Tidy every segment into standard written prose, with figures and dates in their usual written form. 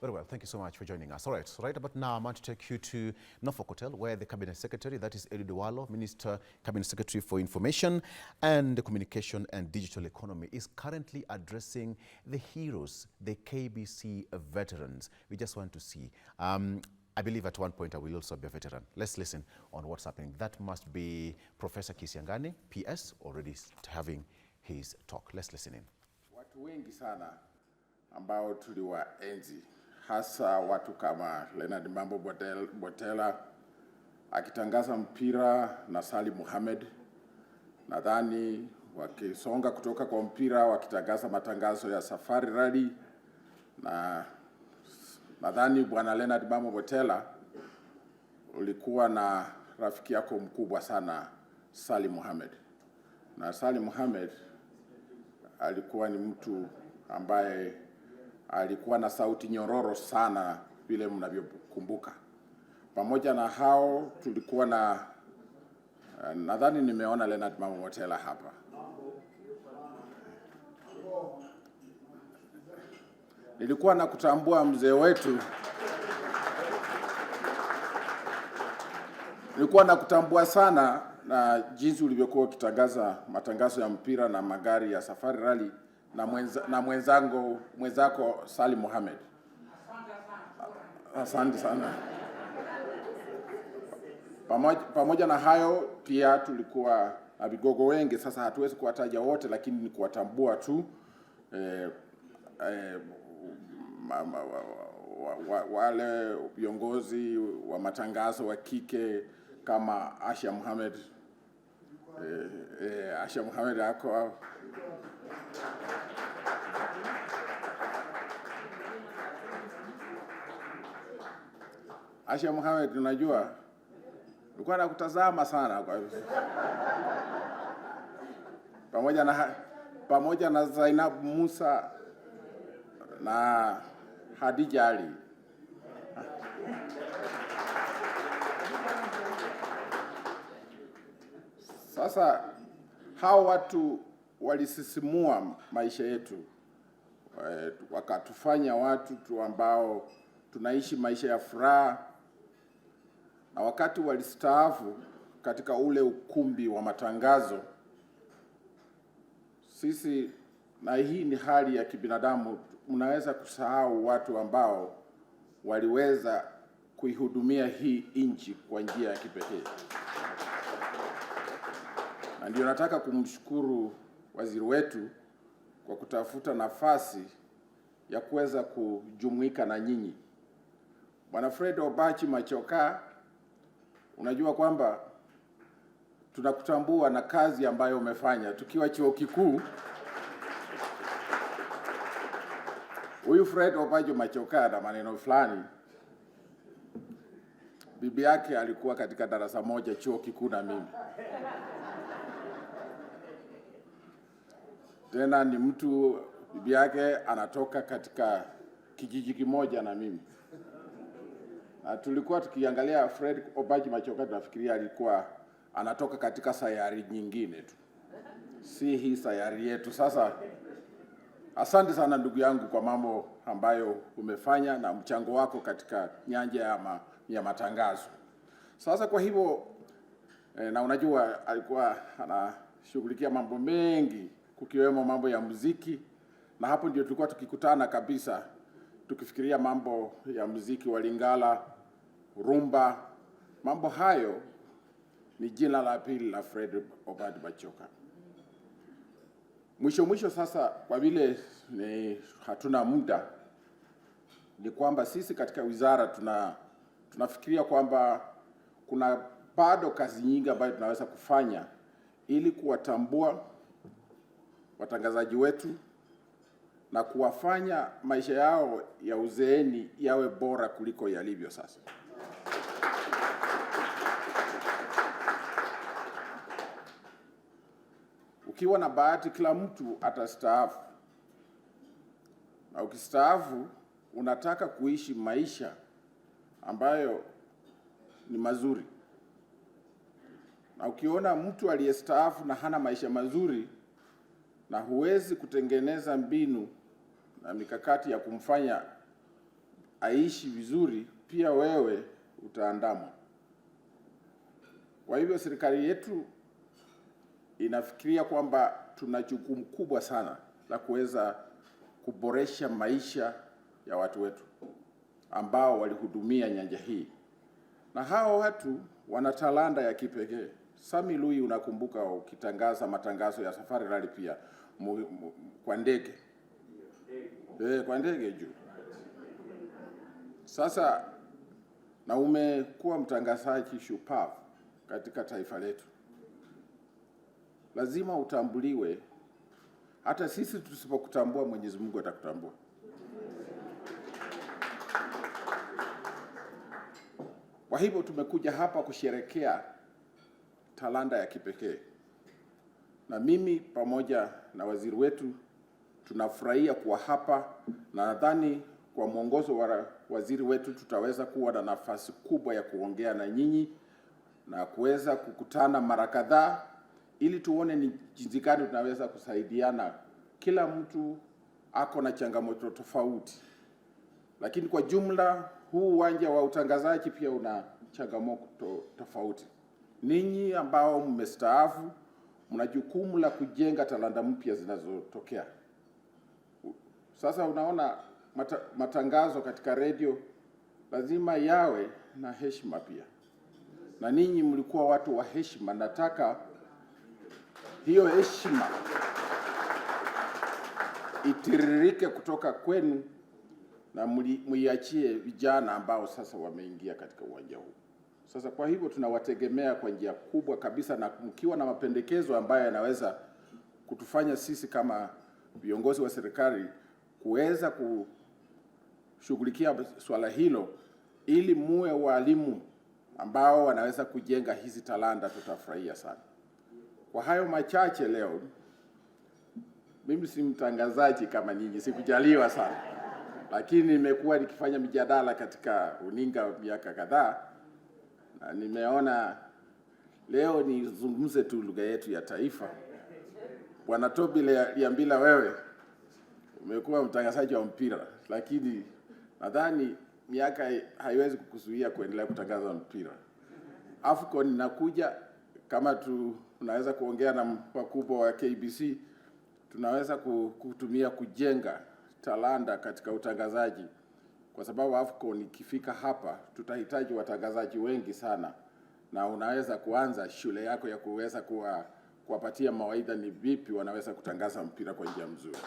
Very well, thank you so much for joining us. All right, so right about now, I want to take you to Norfolk Hotel, where the Cabinet Secretary, that is Eliud Owalo, Minister, Cabinet Secretary for Information and Communication and Digital Economy, is currently addressing the heroes, the KBC veterans. We just want to see. I believe at one point I will also be a veteran. Let's listen on what's happening. That must be Professor Kisiangani, PS, already having his talk. Let's listen in. Watu wengi sana ambao tuliwaenzi, hasa watu kama Leonard Mambo Botela akitangaza mpira na Salim Mohamed, nadhani wakisonga kutoka kwa mpira wakitangaza matangazo ya Safari Rally, na nadhani bwana Leonard Mambo Botela ulikuwa na rafiki yako mkubwa sana Salim Mohamed, na Salim Mohamed alikuwa ni mtu ambaye alikuwa na sauti nyororo sana vile mnavyokumbuka. Pamoja na hao tulikuwa na nadhani nimeona Leonard Mambo Botela hapa. Nilikuwa na kutambua mzee wetu. Nilikuwa na kutambua sana na jinsi ulivyokuwa ukitangaza matangazo ya mpira na magari ya Safari Rally na mwenzako Salim Mohamed. Asante sana. Pamoja na hayo pia tulikuwa na vigogo wengi, sasa hatuwezi kuwataja wote, lakini ni kuwatambua tu wale viongozi wa matangazo wa kike kama Asha Mohamed. Asha Mohamed ako Asha Mohamed, unajua nilikuwa nakutazama sana kwa hivyo. Pamoja na Zainab Musa na Hadija Ali. Sasa hao watu walisisimua maisha yetu, wakatufanya watu tu ambao tunaishi maisha ya furaha, na wakati walistaafu katika ule ukumbi wa matangazo, sisi, na hii ni hali ya kibinadamu, mnaweza kusahau watu ambao waliweza kuihudumia hii nchi kwa njia ya kipekee. Na ndio nataka kumshukuru waziri wetu kwa kutafuta nafasi ya kuweza kujumuika na nyinyi. Bwana Fred Obachi Machoka, unajua kwamba tunakutambua na kazi ambayo umefanya tukiwa chuo kikuu. Huyu Fred Obachi Machoka na maneno fulani, bibi yake alikuwa katika darasa moja chuo kikuu na mimi. Tena ni mtu, bibi yake anatoka katika kijiji kimoja na mimi. Na tulikuwa tukiangalia Fred Obachi Machoka, tunafikiria alikuwa anatoka katika sayari nyingine tu, si hii sayari yetu. Sasa asante sana ndugu yangu kwa mambo ambayo umefanya na mchango wako katika nyanja ya matangazo. Sasa kwa hivyo na unajua alikuwa anashughulikia mambo mengi, kukiwemo mambo ya muziki, na hapo ndio tulikuwa tukikutana kabisa tukifikiria mambo ya muziki wa Lingala, rumba. Mambo hayo ni jina la pili la Fred Obachi Machoka. Mwisho sasa, kwa vile hatuna muda, ni kwamba sisi katika wizara tunafikiria kwamba kuna bado kazi nyingi ambayo tunaweza kufanya ili kuwatambua watangazaji wetu na kuwafanya maisha yao ya uzeeni yawe bora kuliko yalivyo sasa. Ukiwa na bahati, kila mtu atastaafu, na ukistaafu unataka kuishi maisha ambayo ni mazuri. Na ukiona mtu aliyestaafu na hana maisha mazuri, na huwezi kutengeneza mbinu na mikakati ya kumfanya aishi vizuri, pia wewe utaandamwa. Kwa hivyo serikali yetu inafikiria kwamba tuna jukumu kubwa sana la kuweza kuboresha maisha ya watu wetu ambao walihudumia nyanja hii, na hao watu wana talanta ya kipekee. Sami Lui, unakumbuka ukitangaza matangazo ya safari rally pia kwa ndege, kwa ndege juu. Sasa na umekuwa mtangazaji shupavu katika taifa letu, lazima utambuliwe. Hata sisi tusipokutambua, Mwenyezi Mungu atakutambua. Kwa hivyo tumekuja hapa kusherekea talanta ya kipekee, na mimi pamoja na waziri wetu tunafurahia kuwa hapa, na nadhani kwa mwongozo wa waziri wetu tutaweza kuwa na nafasi kubwa ya kuongea na nyinyi na kuweza kukutana mara kadhaa ili tuone ni jinsi gani tunaweza kusaidiana. Kila mtu ako na changamoto tofauti, lakini kwa jumla huu uwanja wa utangazaji pia una changamoto tofauti. Ninyi ambao mmestaafu mna jukumu la kujenga talanta mpya zinazotokea. Sasa unaona matangazo katika redio lazima yawe na heshima pia, na ninyi mlikuwa watu wa heshima. Nataka hiyo heshima itiririke kutoka kwenu na muiachie vijana ambao sasa wameingia katika uwanja huu. Sasa kwa hivyo tunawategemea kwa njia kubwa kabisa, na mkiwa na mapendekezo ambayo yanaweza kutufanya sisi kama viongozi wa serikali kuweza kushughulikia swala hilo ili muwe walimu ambao wanaweza kujenga hizi talanta, tutafurahia sana. Kwa hayo machache leo, mimi si mtangazaji kama nyinyi, sikujaliwa sana, lakini nimekuwa nikifanya mijadala katika runinga miaka kadhaa, na nimeona leo nizungumze tu lugha yetu ya taifa. Bwana Tobi Liambila, wewe umekuwa mtangazaji wa mpira, lakini nadhani miaka haiwezi kukuzuia kuendelea kutangaza mpira. AFCON inakuja, kama tunaweza kuongea na wakubwa wa KBC, tunaweza kutumia kujenga talanta katika utangazaji, kwa sababu AFCON ikifika hapa tutahitaji watangazaji wengi sana, na unaweza kuanza shule yako ya kuweza kuwapatia mawaidha ni vipi wanaweza kutangaza mpira kwa njia nzuri.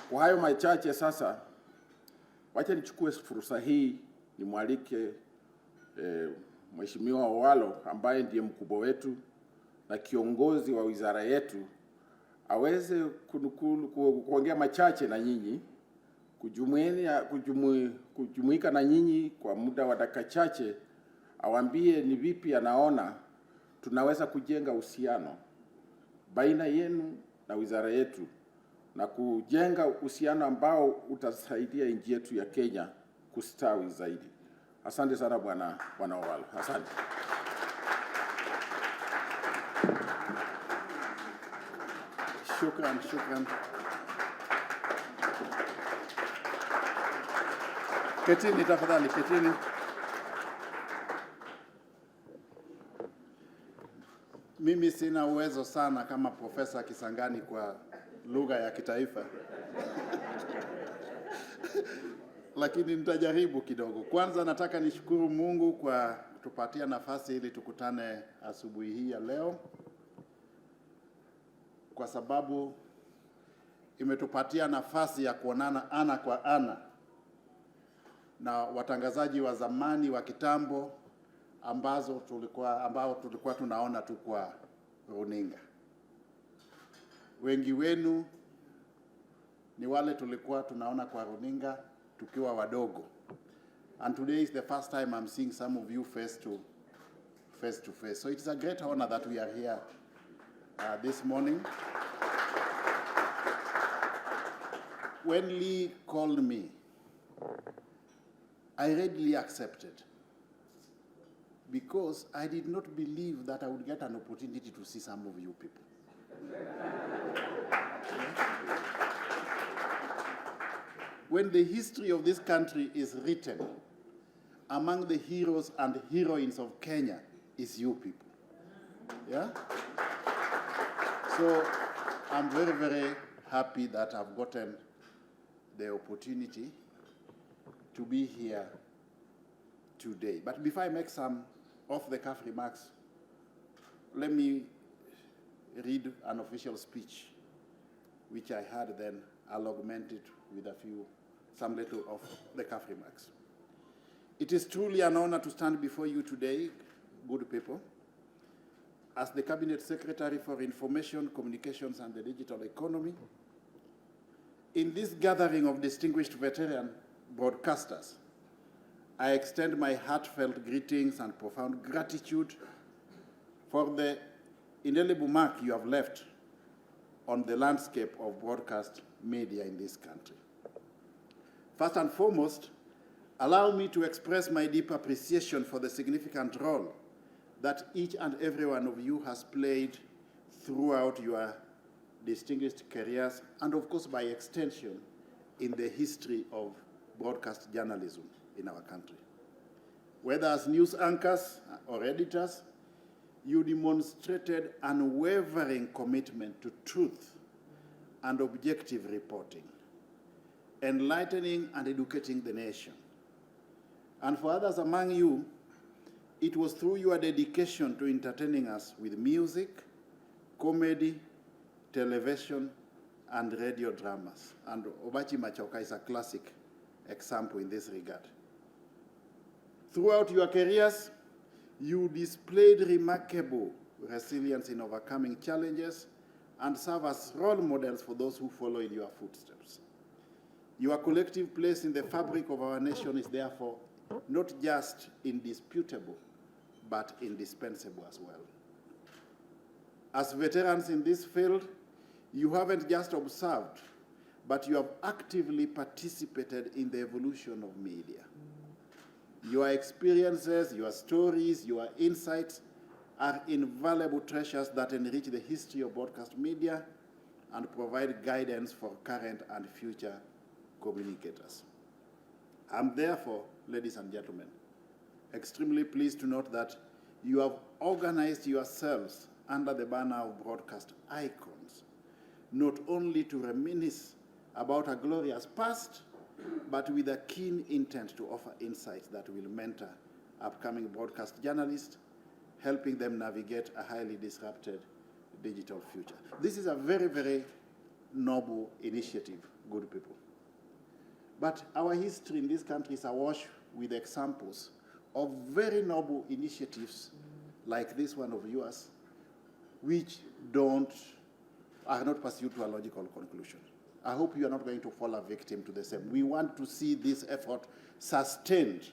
Kwa hayo machache sasa, wacha nichukue fursa hii nimwalike Mheshimiwa Owalo ambaye ndiye mkubwa wetu na kiongozi wa wizara yetu aweze kuongea machache na nyinyi, kujumuika na nyinyi kwa muda wa dakika chache, awambie ni vipi anaona tunaweza kujenga uhusiano baina yenu na wizara yetu na kujenga uhusiano ambao utasaidia nchi yetu ya Kenya kustawi zaidi. Asante sana Bwana Owalo. Asante. Shukran. Ketini tafadhali, ketini. Mimi sina uwezo sana kama Profesa Kisangani kwa lugha ya kitaifa. Lakini nitajaribu kidogo. Kwanza nataka nishukuru Mungu kwa kutupatia nafasi ili tukutane asubuhi hii ya leo, kwa sababu imetupatia nafasi ya kuonana ana kwa ana na watangazaji wa zamani wa kitambo ambao tulikuwa tunaona tu kwa runinga. Wengi wenu ni wale tulikuwa tunaona kwa runinga tukiwa wadogo. And today is the first time I'm seeing some of you face to face. So it's a great honor that we are here this morning. When Lee called me, I readily accepted, because I did not believe that I would get an opportunity to see some of you people. when the history of this country is written, among the heroes and heroines of Kenya is you people. Yeah? So I'm very, very happy that I've gotten the opportunity to be here today. But before I make some off-the-cuff remarks, let me read an official speech, which I had then. I'll augment it with some little off-the-cuff remarks. It is truly an honor to stand before you today, good people, as the Cabinet Secretary for Information, Communications, and the Digital Economy. In this gathering of distinguished veteran broadcasters, I extend my heartfelt greetings and profound gratitude for the indelible mark you have left on the landscape of broadcast media in this country. First and foremost, allow me to express my deep appreciation for the significant role that each and every one of you has played throughout your distinguished careers, and of course by extension in the history of broadcast journalism in our country. Whether as news anchors or editors, you demonstrated unwavering commitment to truth and objective reporting, enlightening and educating the nation. And for others among you, it was through your dedication to entertaining us with music, comedy, television, and radio dramas. And Obachi Machoka is a classic example in this regard. Throughout your careers, you displayed remarkable resilience in overcoming challenges and serve as role models for those who follow in your footsteps. Your collective place in the fabric of our nation is therefore not just indisputable, but indispensable as well. As veterans in this field, you haven't just observed, but you have actively participated in the evolution of media. Your experiences, your stories, your insights are invaluable treasures that enrich the history of broadcast media and provide guidance for current and future communicators. I'm therefore, ladies and gentlemen, extremely pleased to note that you have organized yourselves under the banner of broadcast icons, not only to reminisce about a glorious past, but with a keen intent to offer insights that will mentor upcoming broadcast journalists, helping them navigate a highly disrupted digital future. This is a very, very noble initiative, good people. But our history in this country is awash with examples of very noble initiatives like this one of yours, which are not pursued to a logical conclusion. I hope you are not going to fall a victim to the same. We want to see this effort sustained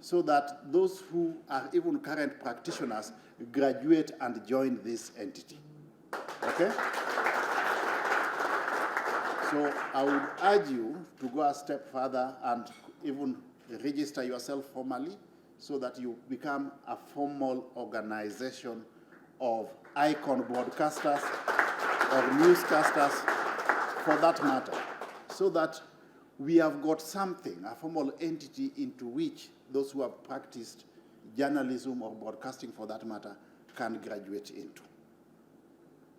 so that those who are even current practitioners graduate and join this entity. Okay? So I would urge you to go a step further and even register yourself formally so that you become a formal organization of icon broadcasters or newscasters for that matter, so that we have got something, a formal entity into which those who have practiced journalism or broadcasting for that matter can graduate into.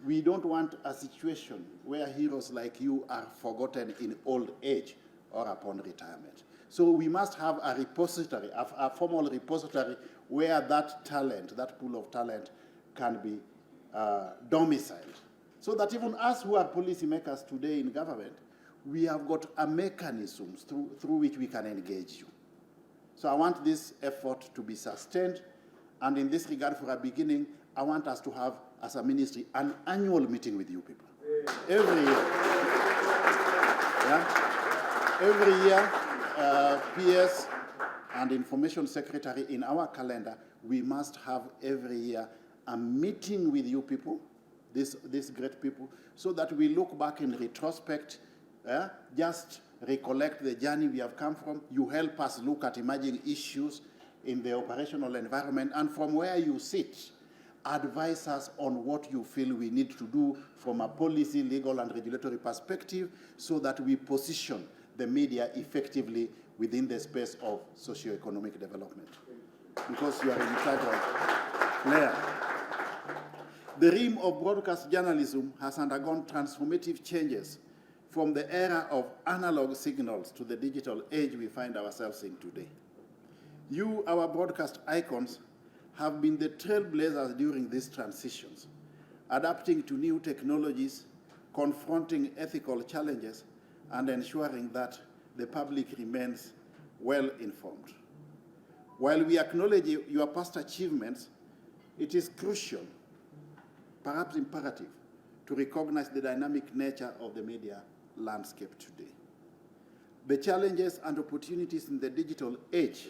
We don't want a situation where heroes like you are forgotten in old age or upon retirement. So we must have a repository, a formal repository where that talent, that pool of talent can be domiciled. So that even us who are policymakers today in government, we have got a mechanisms through which we can engage you. So I want this effort to be sustained. And in this regard, for a beginning, I want us to have, as a ministry, an annual meeting with you people. Every year. Yeah? Every year, PS and Information Secretary in our calendar, we must have every year a meeting with you people, these great people, so that we look back in retrospect, just recollect the journey we have come from. You help us look at emerging issues in the operational environment, and from where you sit, advise us on what you feel we need to do from a policy, legal, and regulatory perspective so that we position the media effectively within the space of socio-economic development, because you are an integral player. The realm of broadcast journalism has undergone transformative changes from the era of analog signals to the digital age we find ourselves in today. You, our broadcast icons, have been the trailblazers during these transitions, adapting to new technologies, confronting ethical challenges, and ensuring that the public remains well informed. While we acknowledge your past achievements, it is crucial, perhaps imperative, to recognize the dynamic nature of the media landscape today. The challenges and opportunities in the digital age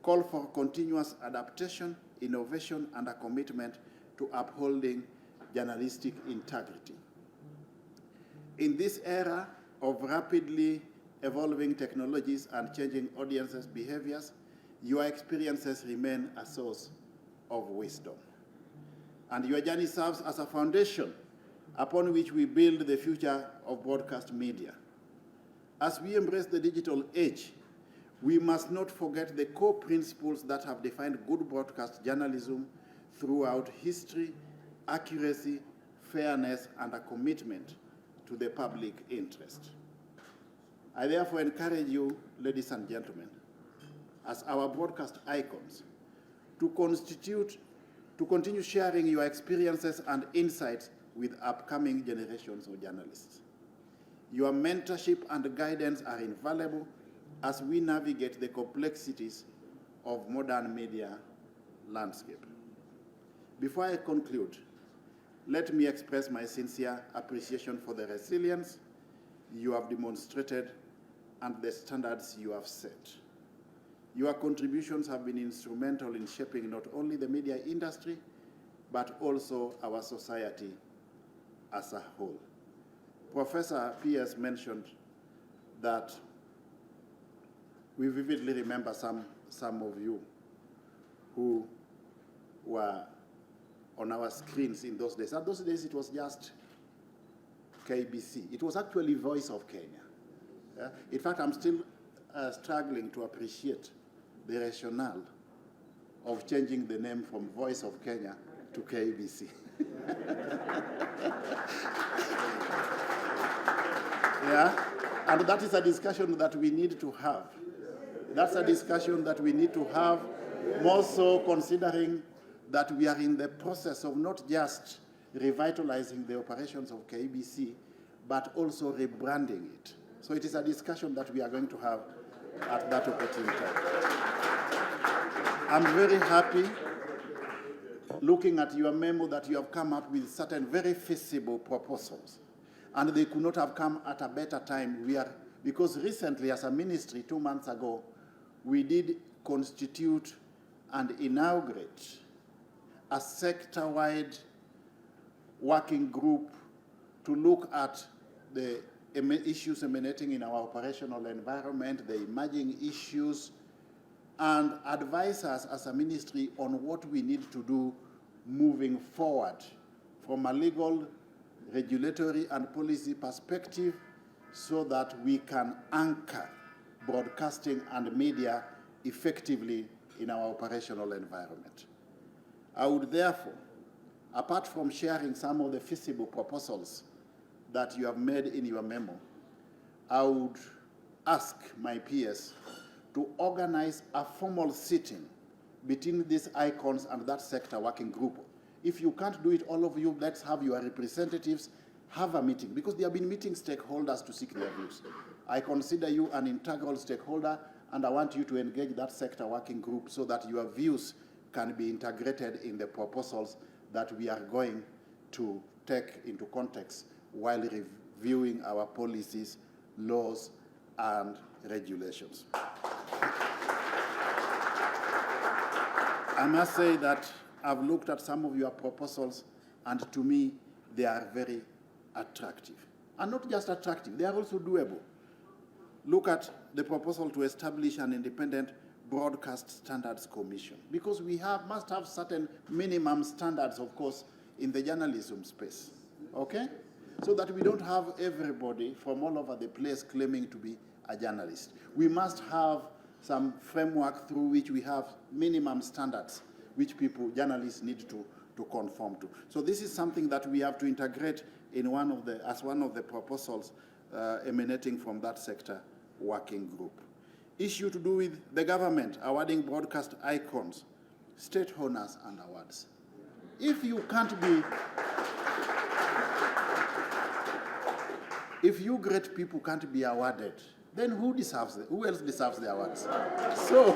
call for continuous adaptation, innovation, and a commitment to upholding journalistic integrity. In this era of rapidly evolving technologies and changing audiences' behaviors, your experiences remain a source of wisdom. And your journey serves as a foundation upon which we build the future of broadcast media. As we embrace the digital age, we must not forget the core principles that have defined good broadcast journalism throughout history: accuracy, fairness, and a commitment to the public interest. I therefore encourage you, ladies and gentlemen, as our broadcast icons, to continue sharing your experiences and insights with upcoming generations of journalists. Your mentorship and guidance are invaluable as we navigate the complexities of modern media landscape. Before I conclude, let me express my sincere appreciation for the resilience you have demonstrated and the standards you have set. Your contributions have been instrumental in shaping not only the media industry, but also our society as a whole. Professor Pierce mentioned that we vividly remember some of you who were on our screens in those days. At those days, it was just KBC. It was actually Voice of Kenya. Yeah? In fact, I'm still struggling to appreciate the rationale of changing the name from Voice of Kenya to KBC. Yeah? And that is a discussion that we need to have. That's a discussion that we need to have, more so considering that we are in the process of not just revitalizing the operations of KBC, but also rebranding it. So it is a discussion that we are going to have at that opportune time. I'm very happy looking at your memo that you have come up with certain very feasible proposals. And they could not have come at a better time. Because recently, as a ministry, 2 months ago, we did constitute and inaugurate a sector-wide working group to look at the issues emanating in our operational environment, the emerging issues, and advise us as a ministry on what we need to do moving forward from a legal, regulatory, and policy perspective, so that we can anchor broadcasting and media effectively in our operational environment. I would therefore, apart from sharing some of the feasible proposals that you have made in your memo, I would ask my peers to organize a formal sitting between these icons and that sector working group. If you can't do it, all of you, let's have your representatives have a meeting, because they have been meeting stakeholders to seek their views. I consider you an integral stakeholder, and I want you to engage that sector working group so that your views can be integrated in the proposals that we are going to take into context while reviewing our policies, laws, and regulations. I must say that I've looked at some of your proposals, and to me, they are very attractive. And not just attractive, they are also doable. Look at the proposal to establish an independent Broadcast Standards Commission, because we must have certain minimum standards, of course, in the journalism space, okay? So that we don't have everybody from all over the place claiming to be a journalist. We must have some framework through which we have minimum standards which journalists need to conform to. So this is something that we have to integrate in as one of the proposals emanating from that sector working group. Issue to do with the government awarding broadcast icons, state honors and awards. If you great people can't be awarded, then who else deserves the awards? So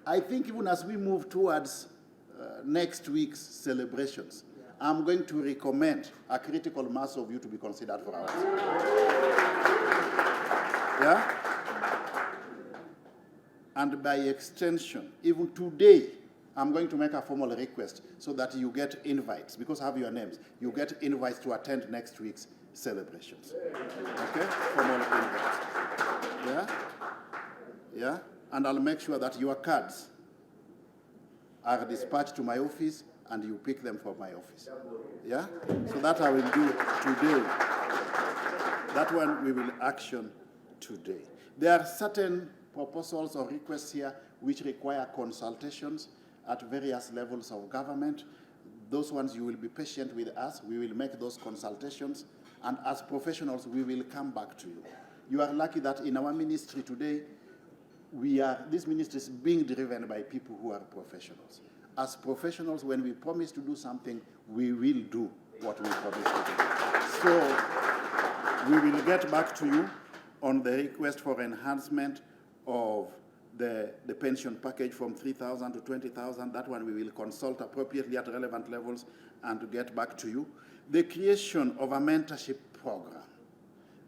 I think even as we move towards next week's celebrations, I'm going to recommend a critical mass of you to be considered for awards. Yeah? And by extension, even today, I'm going to make a formal request so that you get invites, because I have your names. You get invites to attend next week's celebrations. Okay? Formal invites. Yeah? Yeah? And I'll make sure that your cards are dispatched to my office and you pick them from my office. Yeah? So that I will do today. That one we will action today. There are certain proposals or requests here which require consultations at various levels of government. Those ones you will be patient with us. We will make those consultations. And as professionals, we will come back to you. You are lucky that in our ministry today, this ministry is being driven by people who are professionals. As professionals, when we promise to do something, we will do what we promise to do. So we will get back to you on the request for enhancement of the pension package from 3,000 to 20,000. That one we will consult appropriately at relevant levels and get back to you. The creation of a mentorship program.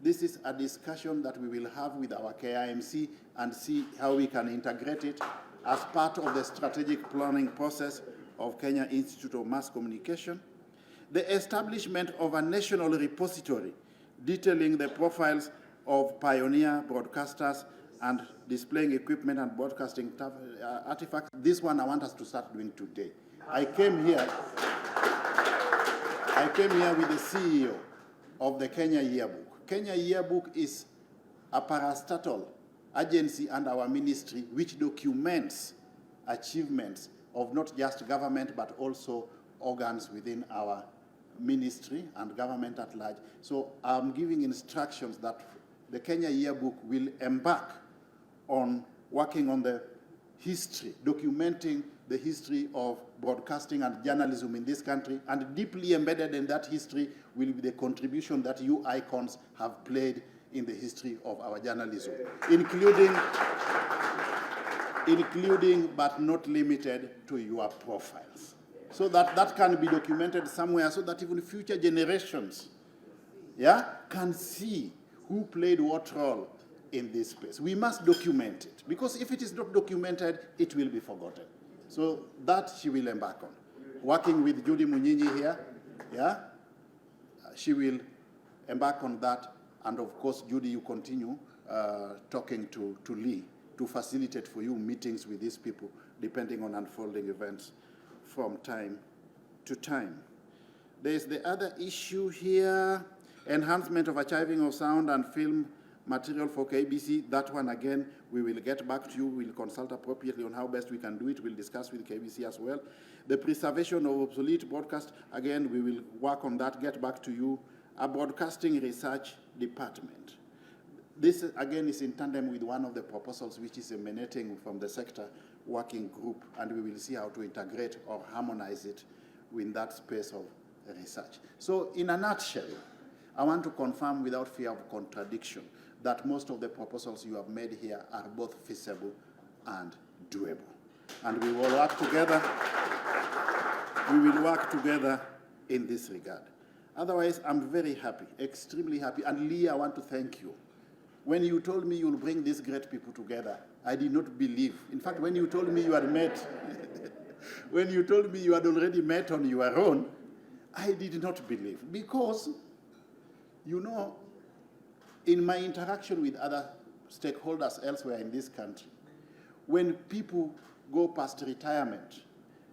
This is a discussion that we will have with our KIMC and see how we can integrate it as part of the strategic planning process of Kenya Institute of Mass Communication. The establishment of a national repository detailing the profiles of pioneer broadcasters and displaying equipment and broadcasting artifacts. This one I want us to start doing today. I came here with the CEO of the Kenya Yearbook. Kenya Yearbook is a parastatal agency under our ministry which documents achievements of not just government but also organs within our ministry and government at large. So I'm giving instructions that the Kenya Yearbook will embark on working on the history, documenting the history of broadcasting and journalism in this country, and deeply embedded in that history will be the contribution that you icons have played in the history of our journalism, including but not limited to your profiles. So that can be documented somewhere so that even future generations can see who played what role in this space. We must document it, because if it is not documented, it will be forgotten. So that she will embark on. Working with Judy Munyinyi here, she will embark on that. And of course, Judy, you continue talking to Lee to facilitate for you meetings with these people, depending on unfolding events from time to time. There's the other issue here, enhancement of archiving of sound and film material for KBC. That one, again, we will get back to you. We'll consult appropriately on how best we can do it. We'll discuss with KBC as well. The preservation of obsolete broadcast, again, we will work on that, get back to you. A broadcasting research department. This, again, is in tandem with one of the proposals which is emanating from the sector working group, and we will see how to integrate or harmonize it in that space of research. So in a nutshell, I want to confirm without fear of contradiction that most of the proposals you have made here are both feasible and doable. And we will work together. We will work together in this regard. Otherwise, I'm very happy, extremely happy. And Lee, I want to thank you. When you told me you'll bring these great people together, I did not believe. In fact, when you told me you had met, when you told me you had already met on your own, I did not believe. Because, you know, in my interaction with other stakeholders elsewhere in this country, when people go past retirement,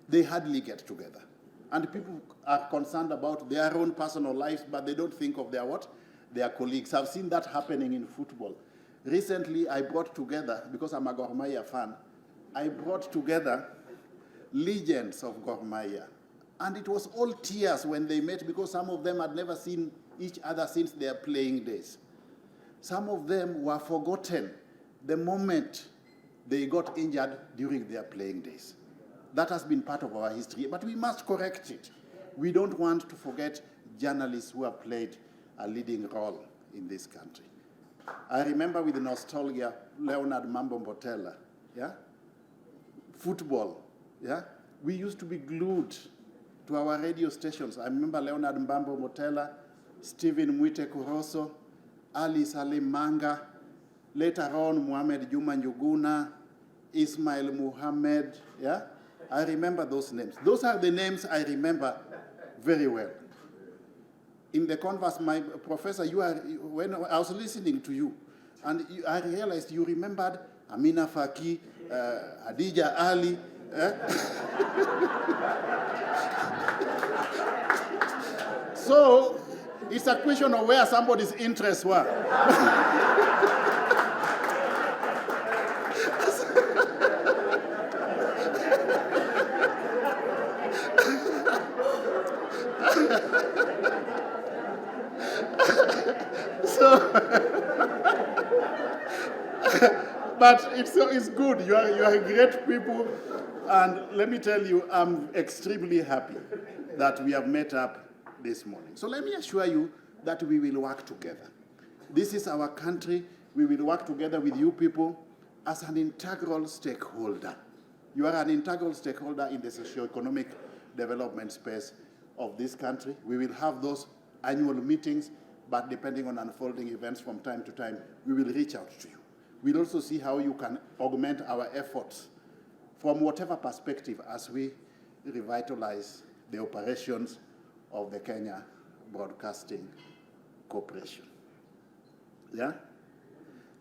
they hardly get together. And people are concerned about their own personal lives, but they don't think of their what? their colleagues. I've seen that happening in football. Recently, I brought together, because I'm a Gor Mahia fan, I brought together legends of Gor Mahia. And it was all tears when they met, because some of them had never seen each other since their playing days. Some of them were forgotten the moment they got injured during their playing days. That has been part of our history, but we must correct it. We don't want to forget journalists who have played a leading role in this country. I remember with nostalgia Leonard Mambo Mbotela, yeah? Football, yeah? We used to be glued to our radio stations. I remember Leonard Mambo Mbotela, Stephen Mwite Kuroso, Ali Salim Manga, later on Muhammad Juma Njuguna, Ismail Muhammad, yeah? I remember those names. Those are the names I remember very well. In the converse, my professor, when I was listening to you, and I realized you remembered Amina Faki, Hadija Ali. So it's a question of where somebody's interests were. But it's good. You are great people. And let me tell you, I'm extremely happy that we have met up this morning. So let me assure you that we will work together. This is our country. We will work together with you people as an integral stakeholder. You are an integral stakeholder in the socio-economic development space of this country. We will have those annual meetings, but depending on unfolding events from time to time, we will reach out to you. We'll also see how you can augment our efforts from whatever perspective as we revitalize the operations of the Kenya Broadcasting Corporation. Yeah?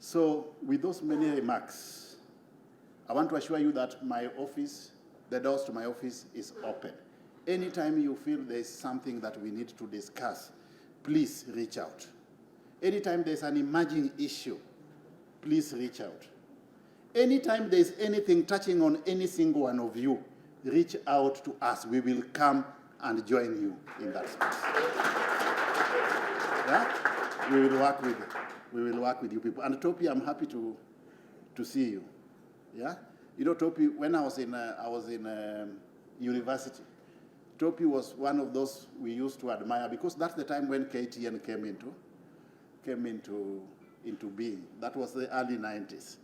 So with those many remarks, I want to assure you that my office, the doors to my office is open. Anytime you feel there's something that we need to discuss, please reach out. Anytime there's an emerging issue, please reach out. Anytime there's anything touching on any single one of you, reach out to us. We will come and join you in that space. Yeah? We will work with you people. And Topi, I'm happy to see you. Yeah? You know, Topi, when I was in university, Topi was one of those we used to admire, because that's the time when KTN came into being. That was the early 90s.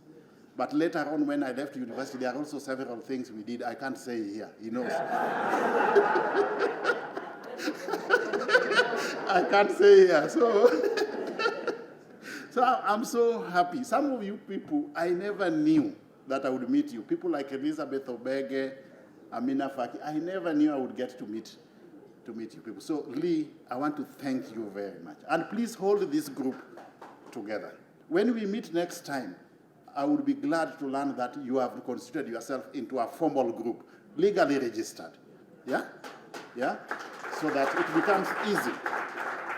But later on, when I left university, there are also several things we did. I can't say here, he knows. I can't say here, so I'm so happy. Some of you people, I never knew that I would meet you. People like Elizabeth Obege, Amina Faki, I never knew I would get to meet you people. So Lee, I want to thank you very much. And please hold this group together. When we meet next time, I would be glad to learn that you have constituted yourself into a formal group, legally registered. Yeah? Yeah? So that it becomes easy.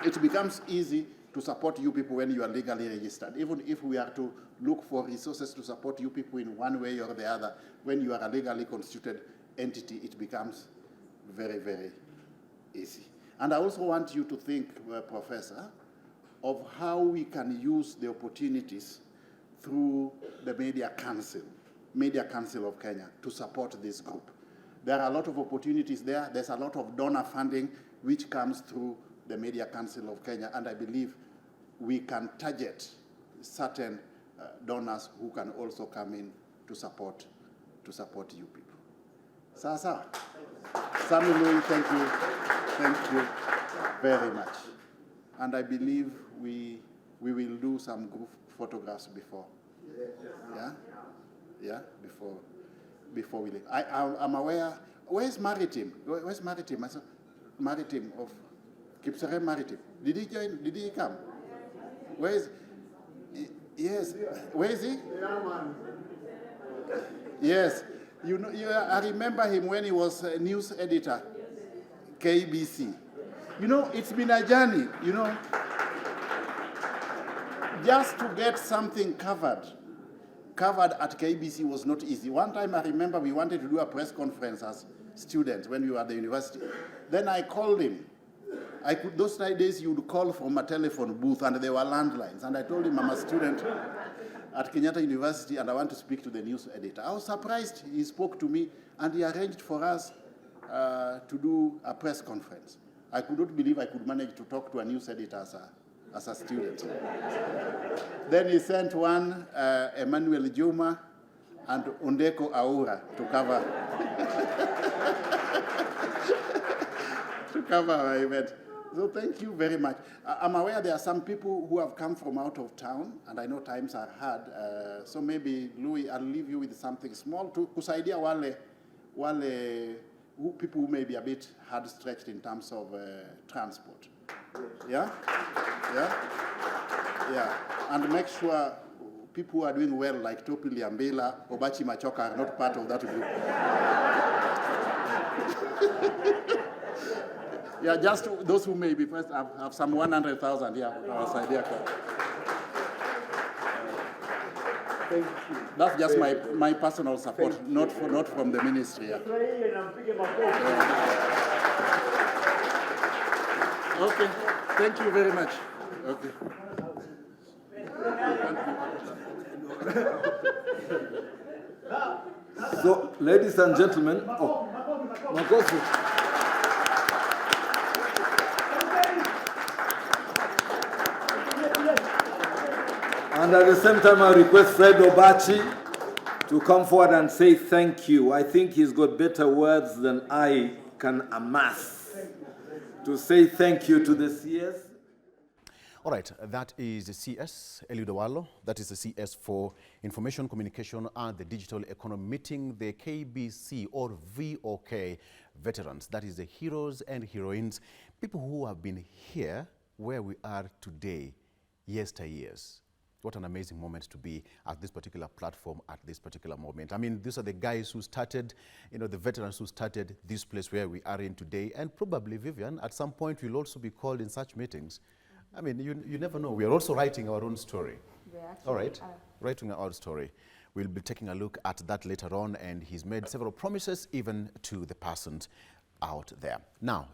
It becomes easy to support you people when you are legally registered. Even if we are to look for resources to support you people in one way or the other, when you are a legally constituted entity, it becomes very, very easy. And I also want you to think, Professor, of how we can use the opportunities through the Media Council of Kenya, to support this group. There are a lot of opportunities there. There's a lot of donor funding which comes through the Media Council of Kenya, and I believe we can target certain donors who can also come in to support you people. Sasa, Samuel, thank you very much. And I believe we will do some group photographs before. Yeah, before we leave. I'm aware. Where's Maritime? Where's Maritime? I saw Maritime of Kipsere Maritime. Did he join? Did he come? Where is? Yes. Where is he? Yes. You know, I remember him when he was a news editor, KBC. You know, it's been a journey. You know, just to get something covered at KBC was not easy. One time I remember we wanted to do a press conference as students when we were at the university. Then I called him. Those days you would call from a telephone booth and there were landlines. And I told him I'm a student at Kenyatta University and I want to speak to the news editor. I was surprised. He spoke to me and he arranged for us to do a press conference. I could not believe I could manage to talk to a news editor as a student. Then he sent one, Emmanuel Juma and Ondeko Aura to cover to cover our event. So thank you very much. I'm aware there are some people who have come from out of town, and I know times are hard. So maybe, Louis, I'll leave you with something small to kusaidia people who may be a bit hard-stretched in terms of transport. Yeah? Yeah? Yeah. And make sure people who are doing well, like Topi Liambela, Obachi Machoka, are not part of that group. Yeah, just those who may be first have some 100,000 here on our side here. Thank you. That's just my personal support, not from the ministry. Yeah. Okay, thank you very much. Okay. So, ladies and gentlemen, Makofi. And at the same time, I request Fred Obachi to come forward and say thank you. I think he's got better words than I can amass to say thank you to the CS. All right, that is the CS, Eliud Owalo. That is the CS for Information, Communication and the Digital Economy, meeting the KBC or VOK veterans. That is the heroes and heroines, people who have been here where we are today, yesteryears. What an amazing moment to be at this particular platform at this particular moment. I mean, these are the guys who started, the veterans who started this place where we are in today. And probably, Vivian, at some point will also be called in such meetings. I mean, you never know. We are also writing our own story. All right, writing our own story. We'll be taking a look at that later on. And he's made several promises even to the persons out there. Now.